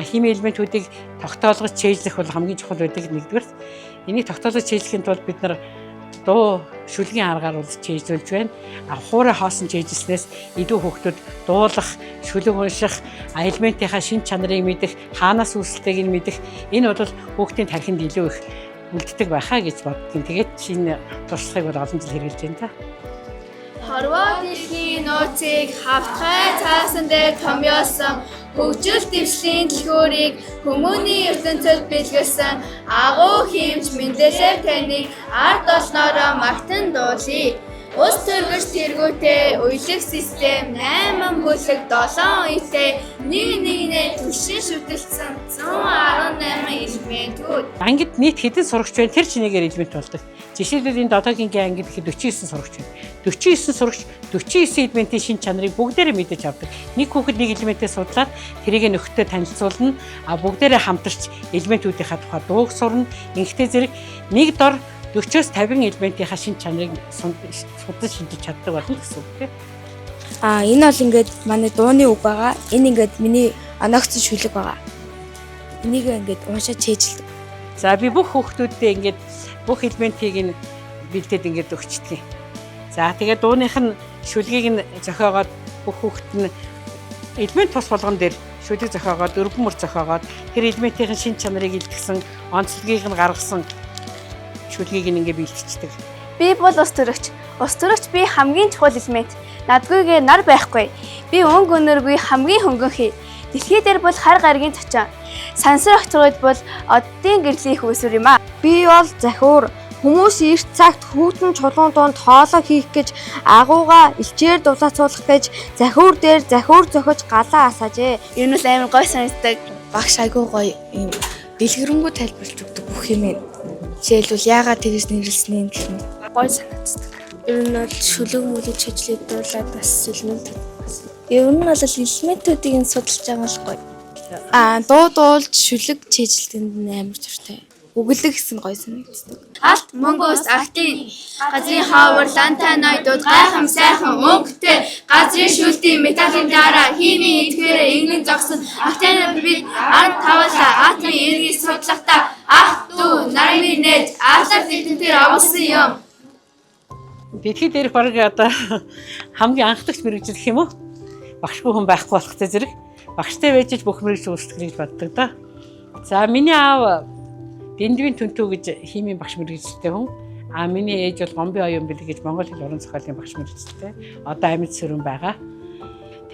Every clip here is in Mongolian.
хими элементүүдийг тогтоолгож чэйжлэх бол хамгийн чухал байдаг нэгдүгээр. Энийг тогтоолгож чэйжлэхийн тулд бид нар дуу шүлгийн аргаар бол чэйжлүүлж байна. Хуурай хоосон чэйжлснээс илүү хүүхдүүд дуулах, шүлэг унших, элементийнхаа шин чанарыг мэдэх, хаанаас үүсэлтэйг нь мэдэх энэ бол хүүхдийн тархинд илүү их үлддэг байхаа гэж боддгийн. Тэгээд шинэ туршлагыг бол олон жил хэрэгжилж байна та. Хорвоо дэлхийн нууцыг хавтгай цаасан дээр томьёолсон хөгжил дэвшлийн дэлгүүрийг хүмүүний ертөнцид бэлгэлсэн агуу хэмж мэндэлээр таныг ард олноороо магтан дуулъя. Ус төргөж тэргүүтээ уйлах систем 8 бүлэг 7 үетэй нэг түшин шүтэлсэн 118 элементүүд. Ангид нийт хэдэн сурагч байна? Тэр чинээгээр элемент болдог. Жишээлбэл энэ Додоогийн ангид ихэд 49 сурагч байна. 49 сурагч 49 элементийн шин чанарыг бүгдээрээ мэдэж авдаг. Нэг хүүхэд нэг элементээ судлаад тэрийг нөхөдтэй танилцуулна. Бүгдээрээ хамтарч элементүүдийнхаа тухай дууг сурна. Ингэхдээ зэрэг нэг дор 40-50 элементийнхаа шин чанарыг судалж шинжилж чаддаг болно гэсэн үг тийм. Энэ бол ингээд манай дууны үг байгаа. Энэ ингээд миний аногцсон шүлэг байгаа. Энийг ингээд уушаа чэйжилдэг. За би бүх хүүхдүүддээ ингээд бүх элементийг нь бэлдээд ингээд өгчдөг. За тэгээд дууных нь шүлгийг нь зохиогоод бүх хүүхэд нь элемент тус болгон дээр шүлэг зохиогоод өргөн мөр зохиогоод тэр элементийн шин чанарыг илтгэсэн онцлогийг нь гаргасан шүлгийг нь ингээд бэлтгэждэг. Би бол ус төрөгч. Ус төрөгч би хамгийн чухал элемент. Надгүйгээ нар байхгүй. Би өнгө өнөргүй хамгийн хөнгөн хий. Дэлхий дээр бол хар гаргийн цочин. Сансар огцрогд бол оддын гэрлийн хөөсөр юм аа. Би бол захиур. Хүмүүс эрт цагт хүүтэн чулуун донд хоолоо хийх гэж агууга элчээр дулаацуулах гэж захиур дээр захиур зохиж галаа асаажээ. Энэ нь амар гой санагддаг. Багш айгуу гоё юм дэлгэрэнгүй тайлбарлаж өгдөг бүх юм. Жишээлбэл яагаад тэгж нэрлсэн юм гэх мэт гоё санагддаг. Ер нь бол шүлэг мүлэг чиглэлд дуулаад бас элемент. Ер нь бол элементүүдийг судалж байгаа л гоё. Дуулж шүлэг чиглэлд амар зуртай. Үгэлэг гэсэн гоё санагддаг. Алт мөнгөс актын газрын ховор лантай ноёдууд гайхам сайхан өнгөтэй газрын шүлтийн металлын дараа химийн эдгээрээ игнэн зогсон актинаар бид ард тавлаа атомын эргийг судлахдаа ах дүү нарийн нээж алар тэтэнтэр авсан юм. Дэлхий дээрх баг одоо хамгийн анхдагч мэрэгжил гэх юм уу? Багшгүй хүн байхгүй болохтой зэрэг багштай байж бүх мэрэгжил үүсгэх гэж боддог да. За миний аав Дэндвийн Түнтүү гэж химийн багш мэрэгжилтэй хүн. Миний ээж бол Гомбын оюун бэлэг гэж Монгол хэл уран зохиолын багш мэрэгжилтэй. Одоо амьд сөрөн байгаа.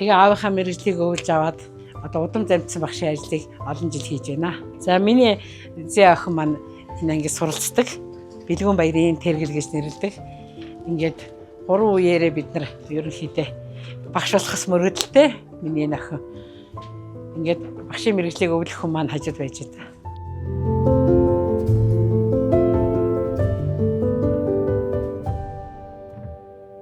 Тэгээ аавынхаа мэрэгжлийг өвлж аваад одоо удам замдсан багшийн ажлыг олон жил хийж байна. За миний зээ охин маань энэ ангид суралцдаг. Бэлгүүн баярын тэргэл гэж нэрлэдэг. Ингээд 3 үеэрээ бид нар ерөнхийдөө багш болохос мөрөдөлтэй миний охин. Ингээд багшийн мэрэгжлийг өвлөх хүн маань хажууд байж байгаа.